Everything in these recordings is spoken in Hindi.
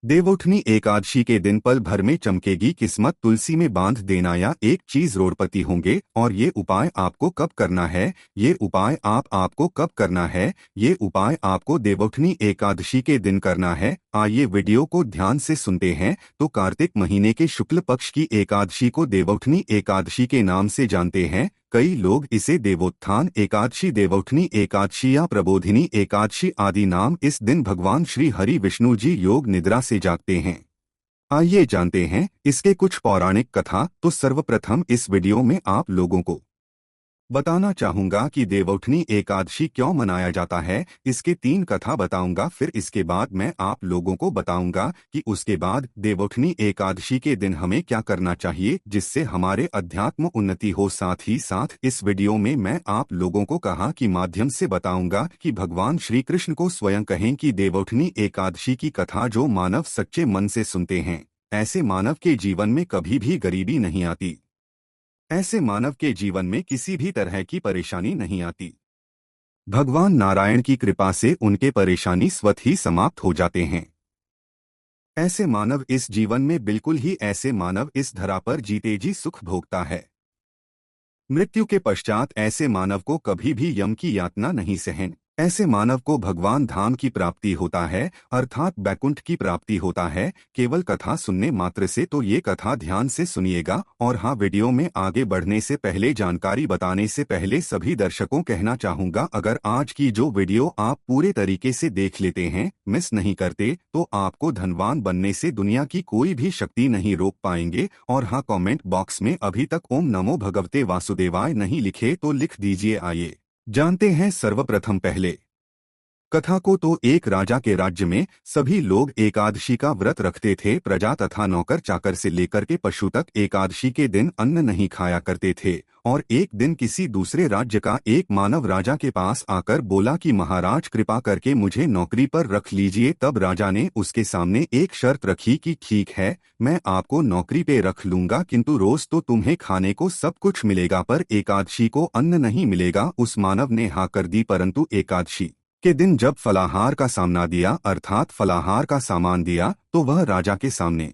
देवउठनी एकादशी के दिन पल भर में चमकेगी किस्मत, तुलसी में बांध देना या एक चीज रोड़पति होंगे। और ये उपाय आपको कब करना है? ये उपाय आपको कब करना है? ये उपाय आपको देवउठनी एकादशी के दिन करना है। आइए वीडियो को ध्यान से सुनते हैं। तो कार्तिक महीने के शुक्ल पक्ष की एकादशी को देवउठनी एकादशी के नाम से जानते हैं। कई लोग इसे देवोत्थान एकादशी, देवउठनी एकादशी या प्रबोधिनी एकादशी आदि नाम इस दिन भगवान श्री हरि विष्णु जी योग निद्रा से जागते हैं। आइए जानते हैं इसके कुछ पौराणिक कथा। तो सर्वप्रथम इस वीडियो में आप लोगों को बताना चाहूंगा कि देवउठनी एकादशी क्यों मनाया जाता है। इसके 3 कथा बताऊंगा, फिर इसके बाद मैं आप लोगों को बताऊंगा कि उसके बाद देवउठनी एकादशी के दिन हमें क्या करना चाहिए जिससे हमारे अध्यात्म उन्नति हो। साथ ही साथ इस वीडियो में मैं आप लोगों को कहा कि माध्यम से बताऊंगा कि भगवान श्री कृष्ण को स्वयं कहें कि देवउठनी एकादशी की कथा जो मानव सच्चे मन से सुनते हैं, ऐसे मानव के जीवन में कभी भी गरीबी नहीं आती, ऐसे मानव के जीवन में किसी भी तरह की परेशानी नहीं आती। भगवान नारायण की कृपा से उनके परेशानी स्वतः ही समाप्त हो जाते हैं। ऐसे मानव इस जीवन में बिल्कुल ही ऐसे मानव इस धरा पर जीते जी सुख भोगता है। मृत्यु के पश्चात ऐसे मानव को कभी भी यम की यातना नहीं सहन। ऐसे मानव को भगवान धाम की प्राप्ति होता है, अर्थात बैकुंठ की प्राप्ति होता है, केवल कथा सुनने मात्र से। तो ये कथा ध्यान से सुनिएगा। और हाँ, वीडियो में आगे बढ़ने से पहले, जानकारी बताने से पहले सभी दर्शकों कहना चाहूंगा, अगर आज की जो वीडियो आप पूरे तरीके से देख लेते हैं, मिस नहीं करते, तो आपको धनवान बनने से दुनिया की कोई भी शक्ति नहीं रोक पाएंगे। और हाँ, कमेंट बॉक्स में अभी तक ओम नमो भगवते वासुदेवाय नहीं लिखे तो लिख दीजिए। आइए जानते हैं सर्वप्रथम पहले कथा को। तो एक राजा के राज्य में सभी लोग एकादशी का व्रत रखते थे। प्रजा तथा नौकर चाकर से लेकर के पशु तक एकादशी के दिन अन्न नहीं खाया करते थे। और एक दिन किसी दूसरे राज्य का एक मानव राजा के पास आकर बोला कि महाराज, कृपा करके मुझे नौकरी पर रख लीजिए। तब राजा ने उसके सामने एक शर्त रखी कि ठीक है, मैं आपको नौकरी पे रख लूंगा, किंतु रोज तो तुम्हें खाने को सब कुछ मिलेगा, पर एकादशी को अन्न नहीं मिलेगा। उस मानव ने हाँ कर दी, परंतु एकादशी के दिन जब फलाहार का सामना दिया, अर्थात फलाहार का सामान दिया, तो वह राजा के सामने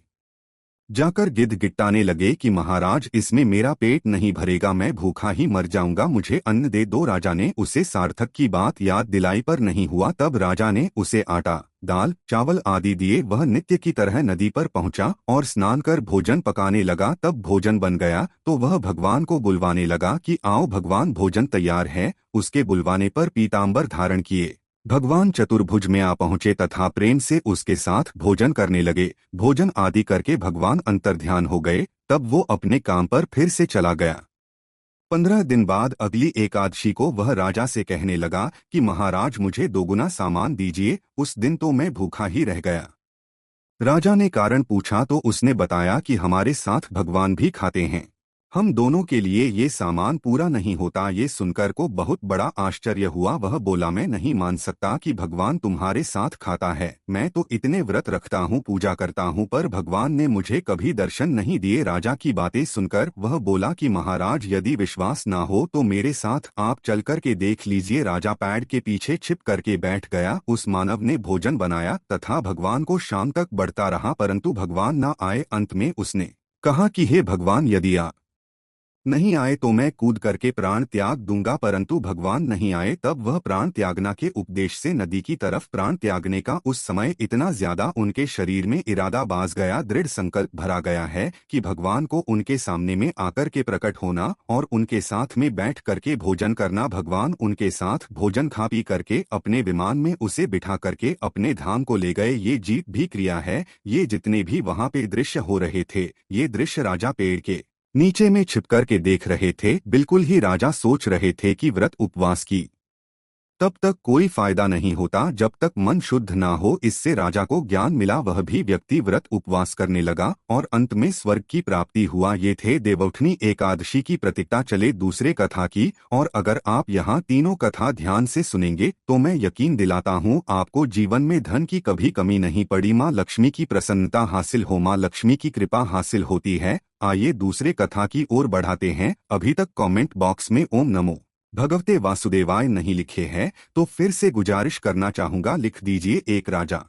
जाकर गिड़गिड़ाने लगे कि महाराज, इसमें मेरा पेट नहीं भरेगा, मैं भूखा ही मर जाऊंगा, मुझे अन्न दे दो। राजा ने उसे सार्थक की बात याद दिलाई, पर नहीं हुआ। तब राजा ने उसे आटा, दाल, चावल आदि दिए। वह नित्य की तरह नदी पर पहुंचा और स्नान कर भोजन पकाने लगा। तब भोजन बन गया तो वह भगवान को बुलवाने लगा कि आओ भगवान, भोजन तैयार है। उसके बुलवाने पर पीतांबर धारण किए भगवान चतुर्भुज में आ पहुंचे तथा प्रेम से उसके साथ भोजन करने लगे। भोजन आदि करके भगवान अंतर्ध्यान हो गए। तब वो अपने काम पर फिर से चला गया। 15 दिन बाद अगली एकादशी को वह राजा से कहने लगा कि महाराज, मुझे दोगुना सामान दीजिए। उस दिन तो मैं भूखा ही रह गया। राजा ने कारण पूछा तो उसने बताया कि हमारे साथ भगवान भी खाते हैं, हम दोनों के लिए ये सामान पूरा नहीं होता। ये सुनकर को बहुत बड़ा आश्चर्य हुआ। वह बोला, मैं नहीं मान सकता कि भगवान तुम्हारे साथ खाता है। मैं तो इतने व्रत रखता हूँ, पूजा करता हूँ, पर भगवान ने मुझे कभी दर्शन नहीं दिए। राजा की बातें सुनकर वह बोला कि महाराज, यदि विश्वास ना हो तो मेरे साथ आप चल कर के देख लीजिए। राजा पैड के पीछे छिप करके बैठ गया। उस मानव ने भोजन बनाया तथा भगवान को शाम तक बढ़ता रहा, परंतु भगवान न आए। अंत में उसने कहा कि हे भगवान, यदि आप नहीं आए तो मैं कूद करके प्राण त्याग दूंगा। परंतु भगवान नहीं आए। तब वह प्राण त्यागना के उपदेश से नदी की तरफ प्राण त्यागने का उस समय इतना ज्यादा उनके शरीर में इरादा बाज गया, दृढ़ संकल्प भरा गया है कि भगवान को उनके सामने में आकर के प्रकट होना और उनके साथ में बैठ करके भोजन करना। भगवान उनके साथ भोजन खा पी करके अपने विमान में उसे बिठा करके अपने धाम को ले गए। ये जीत भी क्रिया है। ये जितने भी वहां पे दृश्य हो रहे थे, ये दृश्य राजा पेड़ के नीचे में छिपकर के देख रहे थे। बिल्कुल ही राजा सोच रहे थे कि व्रत उपवास की तब तक कोई फायदा नहीं होता जब तक मन शुद्ध ना हो। इससे राजा को ज्ञान मिला। वह भी व्यक्ति व्रत उपवास करने लगा और अंत में स्वर्ग की प्राप्ति हुआ। ये थे देवउठनी एकादशी की प्रतीकता। चले दूसरे कथा की। और अगर आप यहाँ तीनों कथा ध्यान से सुनेंगे तो मैं यकीन दिलाता हूँ आपको जीवन में धन की कभी कमी नहीं पड़ी। माँ लक्ष्मी की प्रसन्नता हासिल हो, माँ लक्ष्मी की कृपा हासिल होती है। आइए दूसरे कथा की ओर बढ़ाते हैं। अभी तक कमेंट बॉक्स में ओम नमो भगवते वासुदेवाय नहीं लिखे हैं तो फिर से गुजारिश करना चाहूंगा, लिख दीजिए। एक राजा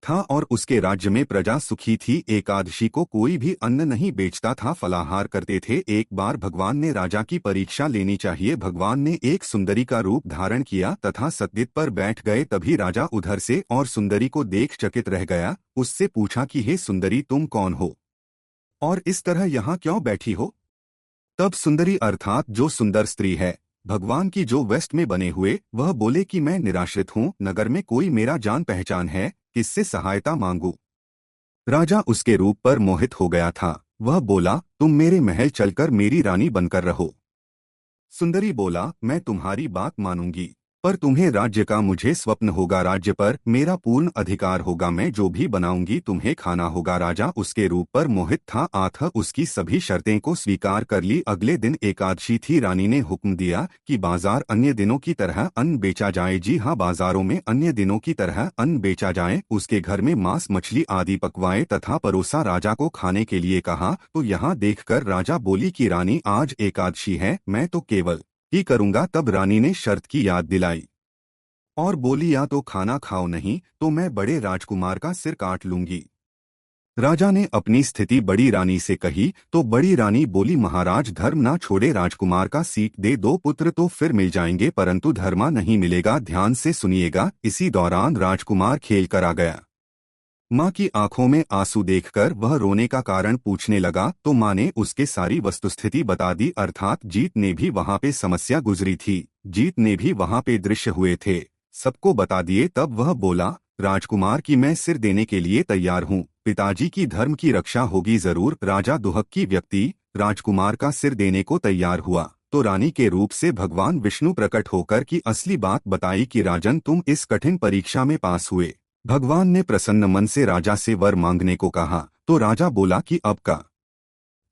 था और उसके राज्य में प्रजा सुखी थी। एकादशी को कोई भी अन्न नहीं बेचता था, फलाहार करते थे। एक बार भगवान ने राजा की परीक्षा लेनी चाहिए। भगवान ने एक सुंदरी का रूप धारण किया तथा सतगित पर बैठ गए। तभी राजा उधर से और सुंदरी को देख चकित रह गया। उससे पूछा कि हे सुंदरी, तुम कौन हो और इस तरह यहाँ क्यों बैठी हो? तब सुंदरी अर्थात जो सुंदर स्त्री है, भगवान की जो वेस्ट में बने हुए, वह बोले कि मैं निराश्रित हूँ, नगर में कोई मेरा जान पहचान है, किससे सहायता मांगू? राजा उसके रूप पर मोहित हो गया था। वह बोला, तुम मेरे महल चलकर मेरी रानी बनकर रहो। सुंदरी बोला, मैं तुम्हारी बात मानूंगी, पर तुम्हें राज्य का मुझे स्वप्न होगा, राज्य पर मेरा पूर्ण अधिकार होगा, मैं जो भी बनाऊंगी तुम्हें खाना होगा। राजा उसके रूप पर मोहित था, अतः उसकी सभी शर्तें को स्वीकार कर ली। अगले दिन एकादशी थी। रानी ने हुक्म दिया कि बाजार अन्य दिनों की तरह अन्न बेचा जाए। जी हाँ, बाजारों में अन्य दिनों की तरह अन्न बेचा जाए। उसके घर में मांस मछली आदि पकवाए तथा परोसा। राजा को खाने के लिए कहा तो यहाँ देखकर राजा बोली कि रानी, आज एकादशी है, मैं तो केवल ही करूंगा। तब रानी ने शर्त की याद दिलाई और बोली, या तो खाना खाओ, नहीं तो मैं बड़े राजकुमार का सिर काट लूंगी। राजा ने अपनी स्थिति बड़ी रानी से कही तो बड़ी रानी बोली, महाराज, धर्म ना छोड़े राजकुमार का सीट दे दो पुत्र तो फिर मिल जाएंगे, परंतु धर्मा नहीं मिलेगा। ध्यान से सुनिएगा। इसी दौरान राजकुमार खेल कर आ गया। माँ की आंखों में आंसू देखकर वह रोने का कारण पूछने लगा तो माँ ने उसके सारी वस्तुस्थिति बता दी। अर्थात जीत ने भी वहां पे समस्या गुजरी थी, जीत ने भी वहां पे दृश्य हुए थे, सबको बता दिए। तब वह बोला, राजकुमार की मैं सिर देने के लिए तैयार हूँ, पिताजी की धर्म की रक्षा होगी जरूर। राजा दुहक्की व्यक्ति राजकुमार का सिर देने को तैयार हुआ तो रानी के रूप से भगवान विष्णु प्रकट होकर की असली बात बताई कि राजन, तुम इस कठिन परीक्षा में पास हुए। भगवान ने प्रसन्न मन से राजा से वर मांगने को कहा तो राजा बोला कि अब का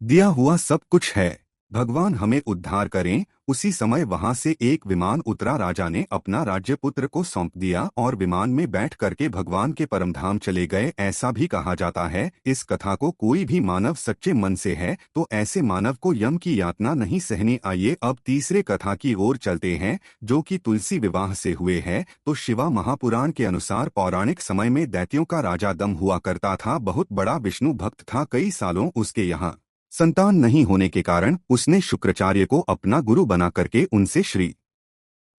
दिया हुआ सब कुछ है, भगवान हमें उद्धार करें। उसी समय वहां से एक विमान उतरा। राजा ने अपना राज्य पुत्र को सौंप दिया और विमान में बैठ करके भगवान के परमधाम चले गए। ऐसा भी कहा जाता है, इस कथा को कोई भी मानव सच्चे मन से है तो ऐसे मानव को यम की यातना नहीं सहनी। आइए अब तीसरे कथा की ओर चलते हैं, जो कि तुलसी विवाह से हुए है। तो शिवा महापुराण के अनुसार पौराणिक समय में दैत्यों का राजा दम हुआ करता था। बहुत बड़ा विष्णु भक्त था। कई सालों उसके यहाँ संतान नहीं होने के कारण उसने शुक्राचार्य को अपना गुरु बना करके उनसे श्री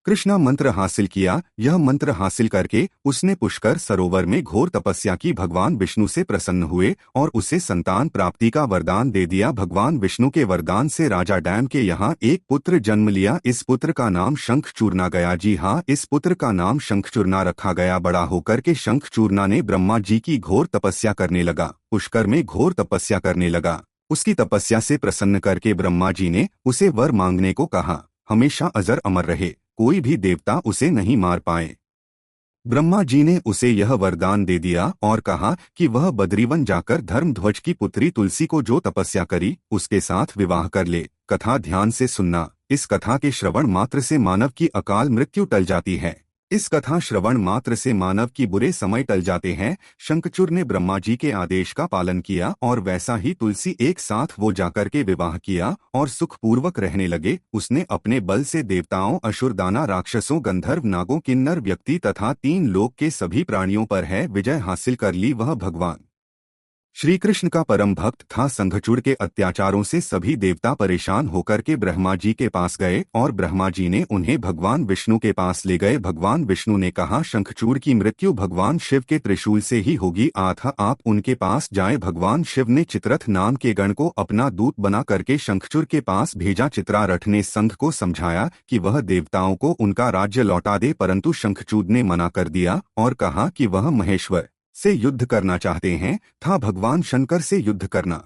कृष्णा मंत्र हासिल किया। यह मंत्र हासिल करके उसने पुष्कर सरोवर में घोर तपस्या की। भगवान विष्णु से प्रसन्न हुए और उसे संतान प्राप्ति का वरदान दे दिया। भगवान विष्णु के वरदान से राजा डैम के यहाँ एक पुत्र जन्म लिया। इस पुत्र का नाम शंखचूर्णा गया। जी हाँ, इस पुत्र का नाम शंखचूर्णा रखा गया। बड़ा होकर के शंखचूर्णा ने ब्रह्मा जी की घोर तपस्या करने लगा, पुष्कर में घोर तपस्या करने लगा। उसकी तपस्या से प्रसन्न करके ब्रह्मा जी ने उसे वर मांगने को कहा, हमेशा अजर अमर रहे, कोई भी देवता उसे नहीं मार पाए। ब्रह्मा जी ने उसे यह वरदान दे दिया और कहा कि वह बद्रीवन जाकर धर्मध्वज की पुत्री तुलसी को जो तपस्या करी उसके साथ विवाह कर ले। कथा ध्यान से सुनना। इस कथा के श्रवण मात्र से मानव की अकाल मृत्यु टल जाती है। इस कथा श्रवण मात्र से मानव की बुरे समय टल जाते हैं। शंखचूर ने ब्रह्मा जी के आदेश का पालन किया और वैसा ही तुलसी एक साथ वो जाकर के विवाह किया और सुखपूर्वक रहने लगे। उसने अपने बल से देवताओं, असुर, दाना, राक्षसों, गंधर्व, नागों, किन्नर, व्यक्ति तथा तीन लोक के सभी प्राणियों पर है विजय हासिल कर ली। वह भगवान श्री कृष्ण का परम भक्त था। शंखचूड़ के अत्याचारों से सभी देवता परेशान होकर के ब्रह्मा जी के पास गए और ब्रह्मा जी ने उन्हें भगवान विष्णु के पास ले गए। भगवान विष्णु ने कहा, शंखचूड़ की मृत्यु भगवान शिव के त्रिशूल से ही होगी, अतः आप उनके पास जाएं। भगवान शिव ने चित्ररथ नाम के गण को अपना दूत बना करके शंखचूड़ के पास भेजा। चित्ररथ ने संघ को समझाया कि वह देवताओं को उनका राज्य लौटा दे, परंतु शंखचूड़ ने मना कर दिया और कहा कि वह महेश्वर से युद्ध करना चाहते हैं, था भगवान शंकर से युद्ध करना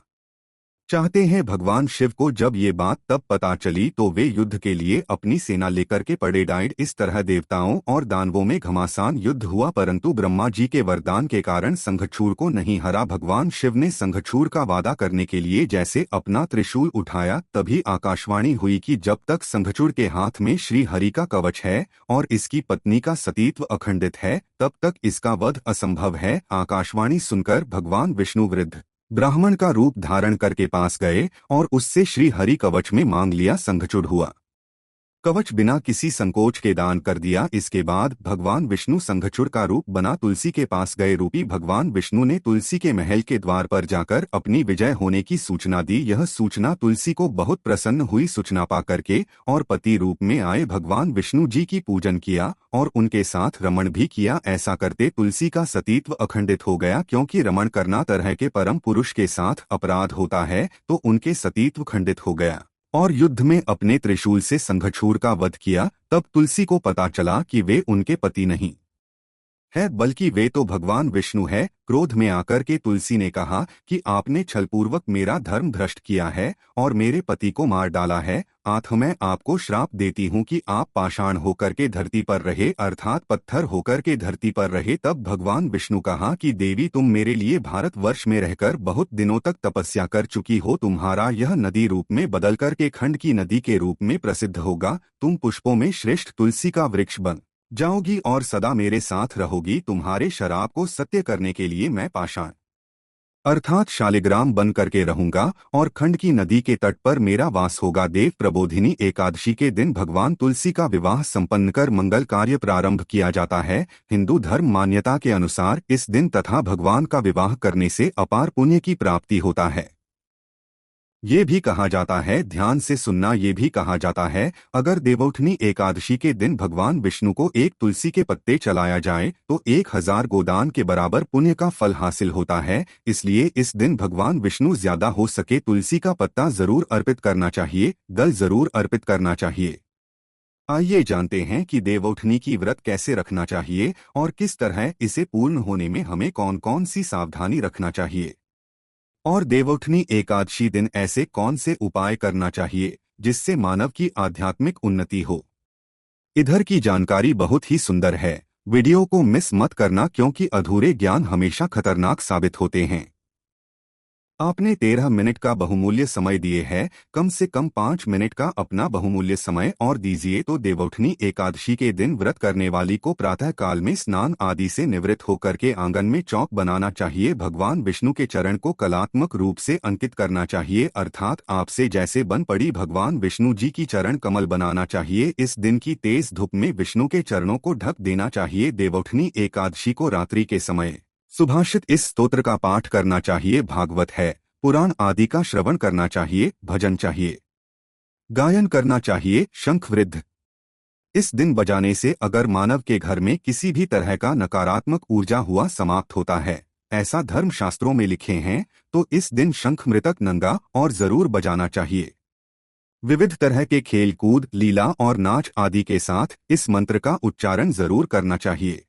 चाहते हैं। भगवान शिव को जब ये बात तब पता चली तो वे युद्ध के लिए अपनी सेना लेकर के पड़े डाइड। इस तरह देवताओं और दानवों में घमासान युद्ध हुआ, परंतु ब्रह्मा जी के वरदान के कारण शंखचूड़ को नहीं हरा। भगवान शिव ने शंखचूड़ का वादा करने के लिए जैसे अपना त्रिशूल उठाया, तभी आकाशवाणी हुई कि जब तक शंखचूड़ के हाथ में श्री हरि का कवच है और इसकी पत्नी का सतीत्व अखंडित है, तब तक इसका वध असंभव है। आकाशवाणी सुनकर भगवान विष्णु वृद्ध ब्राह्मण का रूप धारण करके पास गए और उससे श्री हरि कवच में मांग लिया। शंखचूड़ हुआ कवच बिना किसी संकोच के दान कर दिया। इसके बाद भगवान विष्णु संघचूड़ का रूप बना तुलसी के पास गए। रूपी भगवान विष्णु ने तुलसी के महल के द्वार पर जाकर अपनी विजय होने की सूचना दी। यह सूचना तुलसी को बहुत प्रसन्न हुई। सूचना पा करके और पति रूप में आए भगवान विष्णु जी की पूजन किया और उनके साथ रमण भी किया। ऐसा करते तुलसी का सतीत्व अखंडित हो गया, क्योंकि रमण करना तरह के परम पुरुष के साथ अपराध होता है, तो उनके सतीत्व खंडित हो गया और युद्ध में अपने त्रिशूल से संघचूड़ का वध किया। तब तुलसी को पता चला कि वे उनके पति नहीं है, बल्कि वे तो भगवान विष्णु है। क्रोध में आकर के तुलसी ने कहा कि आपने छलपूर्वक मेरा धर्म भ्रष्ट किया है और मेरे पति को मार डाला है। आठ मैं आपको श्राप देती हूँ कि आप पाषाण होकर के धरती पर रहे, अर्थात पत्थर होकर के धरती पर रहे। तब भगवान विष्णु कहा कि देवी, तुम मेरे लिए भारतवर्ष में रहकर बहुत दिनों तक तपस्या कर चुकी हो। तुम्हारा यह नदी रूप में बदल कर के खंड की नदी के रूप में प्रसिद्ध होगा। तुम पुष्पों में श्रेष्ठ तुलसी का वृक्ष बन जाओगी और सदा मेरे साथ रहोगी। तुम्हारे शराब को सत्य करने के लिए मैं पाषाण अर्थात शालिग्राम बन करके रहूंगा और खंड की नदी के तट पर मेरा वास होगा। देव प्रबोधिनी एकादशी के दिन भगवान तुलसी का विवाह संपन्न कर मंगल कार्य प्रारंभ किया जाता है। हिंदू धर्म मान्यता के अनुसार इस दिन तथा भगवान का विवाह करने से अपार पुण्य की प्राप्ति होता है। ये भी कहा जाता है, ध्यान से सुनना, ये भी कहा जाता है अगर देवउठनी एकादशी के दिन भगवान विष्णु को एक तुलसी के पत्ते चलाया जाए तो 1000 गोदान के बराबर पुण्य का फल हासिल होता है। इसलिए इस दिन भगवान विष्णु ज्यादा हो सके तुलसी का पत्ता जरूर अर्पित करना चाहिए, दल जरूर अर्पित करना चाहिए। आइए जानते हैं कि देवउठनी की व्रत कैसे रखना चाहिए और किस तरह इसे पूर्ण होने में हमें कौन कौन सी सावधानी रखना चाहिए, और देवउठनी एकादशी दिन ऐसे कौन से उपाय करना चाहिए जिससे मानव की आध्यात्मिक उन्नति हो। इधर की जानकारी बहुत ही सुंदर है, वीडियो को मिस मत करना, क्योंकि अधूरे ज्ञान हमेशा खतरनाक साबित होते हैं। आपने 13 मिनट का बहुमूल्य समय दिए है, कम से कम 5 मिनट का अपना बहुमूल्य समय और दीजिए। तो देवउठनी एकादशी के दिन व्रत करने वाली को प्रातः काल में स्नान आदि से निवृत्त होकर के आंगन में चौक बनाना चाहिए। भगवान विष्णु के चरण को कलात्मक रूप से अंकित करना चाहिए, अर्थात आपसे जैसे बन पड़ी भगवान विष्णु जी की चरण कमल बनाना चाहिए। इस दिन की तेज धूप में विष्णु के चरणों को ढक देना चाहिए। देवउठनी एकादशी को रात्रि के समय सुभाषित इस स्तोत्र का पाठ करना चाहिए, भागवत है, पुराण आदि का श्रवण करना चाहिए, भजन चाहिए, गायन करना चाहिए, शंख वृद्ध इस दिन बजाने से अगर मानव के घर में किसी भी तरह का नकारात्मक ऊर्जा हुआ समाप्त होता है, ऐसा धर्म शास्त्रों में लिखे हैं, तो इस दिन शंख मृतक नंगा और जरूर बजाना चाहिए। विविध तरह के खेल कूद, लीला और नाच आदि के साथ इस मंत्र का उच्चारण जरूर करना चाहिए।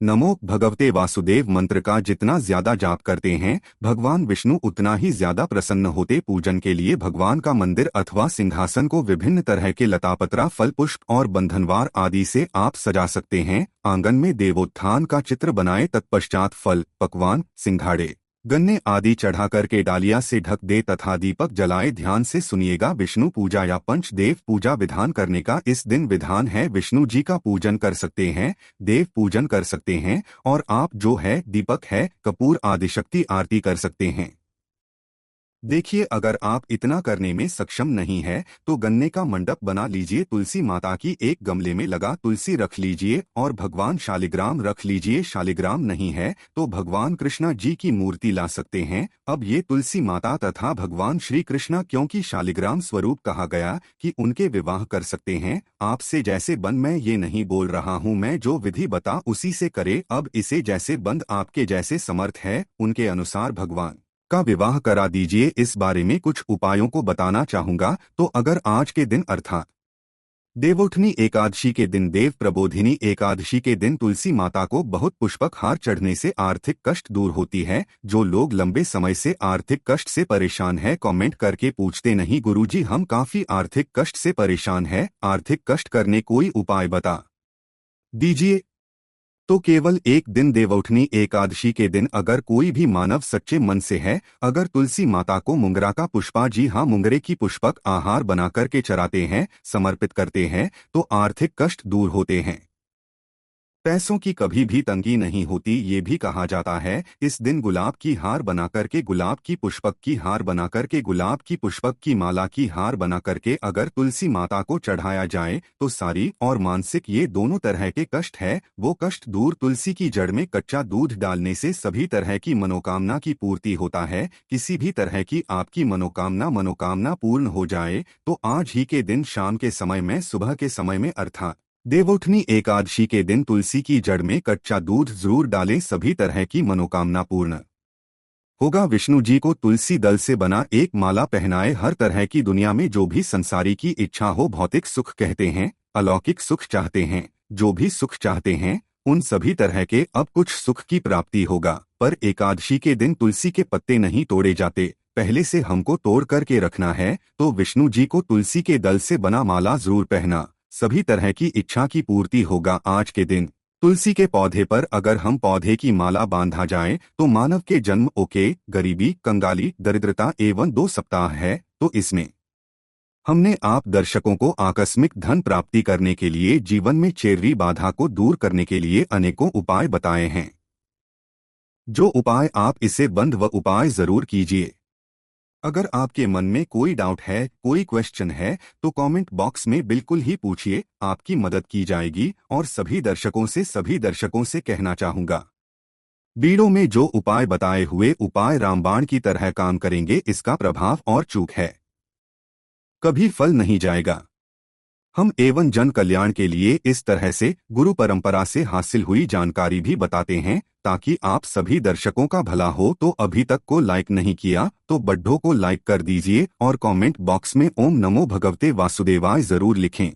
नमो भगवते वासुदेव मंत्र का जितना ज्यादा जाप करते हैं भगवान विष्णु उतना ही ज्यादा प्रसन्न होते। पूजन के लिए भगवान का मंदिर अथवा सिंहासन को विभिन्न तरह के लतापत्रा, फल, पुष्प और बंधनवार आदि से आप सजा सकते हैं। आंगन में देवोत्थान का चित्र बनाएं, तत्पश्चात फल, पकवान, सिंघाड़े, गन्ने आदि चढ़ा करके डालिया से ढक दे तथा दीपक जलाए। ध्यान से सुनिएगा, विष्णु पूजा या पंचदेव पूजा विधान करने का इस दिन विधान है। विष्णु जी का पूजन कर सकते हैं, देव पूजन कर सकते हैं और आप जो है दीपक है, कपूर आदि शक्ति आरती कर सकते हैं। देखिए, अगर आप इतना करने में सक्षम नहीं है तो गन्ने का मंडप बना लीजिए, तुलसी माता की एक गमले में लगा तुलसी रख लीजिए और भगवान शालिग्राम रख लीजिए। शालिग्राम नहीं है तो भगवान कृष्णा जी की मूर्ति ला सकते हैं। अब ये तुलसी माता तथा भगवान श्री कृष्णा, क्योंकि शालिग्राम स्वरूप कहा गया कि उनके विवाह कर सकते हैं। आपसे जैसे बन, मैं ये नहीं बोल रहा हूँ, मैं जो विधि बता उसी से करे। अब इसे जैसे बंद आपके जैसे समर्थ है उनके अनुसार भगवान का विवाह करा दीजिए। इस बारे में कुछ उपायों को बताना चाहूंगा। तो अगर आज के दिन अर्थात देवउठनी एकादशी के दिन, देव प्रबोधिनी एकादशी के दिन तुलसी माता को बहुत पुष्पक हार चढ़ने से आर्थिक कष्ट दूर होती है। जो लोग लंबे समय से आर्थिक कष्ट से परेशान है, कमेंट करके पूछते नहीं गुरुजी हम काफी आर्थिक कष्ट से परेशान है, आर्थिक कष्ट करने कोई उपाय बता दीजिए। तो केवल एक दिन देवउठनी एकादशी के दिन अगर कोई भी मानव सच्चे मन से है, अगर तुलसी माता को मुंगरा का पुष्पा, जी हाँ मुंगरे की पुष्पक आहार बनाकर के चराते हैं, समर्पित करते हैं, तो आर्थिक कष्ट दूर होते हैं। पैसों की कभी भी तंगी नहीं होती। ये भी कहा जाता है इस दिन गुलाब की हार बना करके, गुलाब की पुष्पक की हार बना करके, गुलाब की पुष्पक की माला की हार बना करके अगर तुलसी माता को चढ़ाया जाए तो सारी और मानसिक ये दोनों तरह के कष्ट है वो कष्ट दूर। तुलसी की जड़ में कच्चा दूध डालने से सभी तरह की मनोकामना की पूर्ति होता है। किसी भी तरह की आपकी मनोकामना पूर्ण हो जाए तो आज ही के दिन शाम के समय में, सुबह के समय में अर्थात देवउठनी एकादशी के दिन तुलसी की जड़ में कच्चा दूध जरूर डालें, सभी तरह की मनोकामना पूर्ण होगा। विष्णु जी को तुलसी दल से बना एक माला पहनाए। हर तरह की दुनिया में जो भी संसारी की इच्छा हो, भौतिक सुख कहते हैं, अलौकिक सुख चाहते हैं, जो भी सुख चाहते हैं उन सभी तरह के अब कुछ सुख की प्राप्ति होगा। पर एकादशी के दिन तुलसी के पत्ते नहीं तोड़े जाते, पहले से हमको तोड़ करके रखना है। तो विष्णु जी को तुलसी के दल से बना माला जरूर पहना, सभी तरह की इच्छा की पूर्ति होगा। आज के दिन तुलसी के पौधे पर अगर हम पौधे की माला बांधा जाए तो मानव के जन्म, ओके, गरीबी, कंगाली, दरिद्रता एवं 2 सप्ताह है। तो इसमें हमने आप दर्शकों को आकस्मिक धन प्राप्ति करने के लिए, जीवन में चेररी बाधा को दूर करने के लिए अनेकों उपाय बताए हैं। जो उपाय आप इसे बंद व उपाय जरूर कीजिए। अगर आपके मन में कोई डाउट है, कोई क्वेश्चन है तो कमेंट बॉक्स में बिल्कुल ही पूछिए, आपकी मदद की जाएगी। और सभी दर्शकों से कहना चाहूंगा, वीडियो में जो उपाय बताए हुए उपाय रामबाण की तरह काम करेंगे, इसका प्रभाव और चूक है कभी फल नहीं जाएगा। हम एवं जन कल्याण के लिए इस तरह से गुरु परंपरा से हासिल हुई जानकारी भी बताते हैं ताकि आप सभी दर्शकों का भला हो। तो अभी तक को लाइक नहीं किया तो बड्ढों को लाइक कर दीजिए और कमेंट बॉक्स में ओम नमो भगवते वासुदेवाय जरूर लिखें।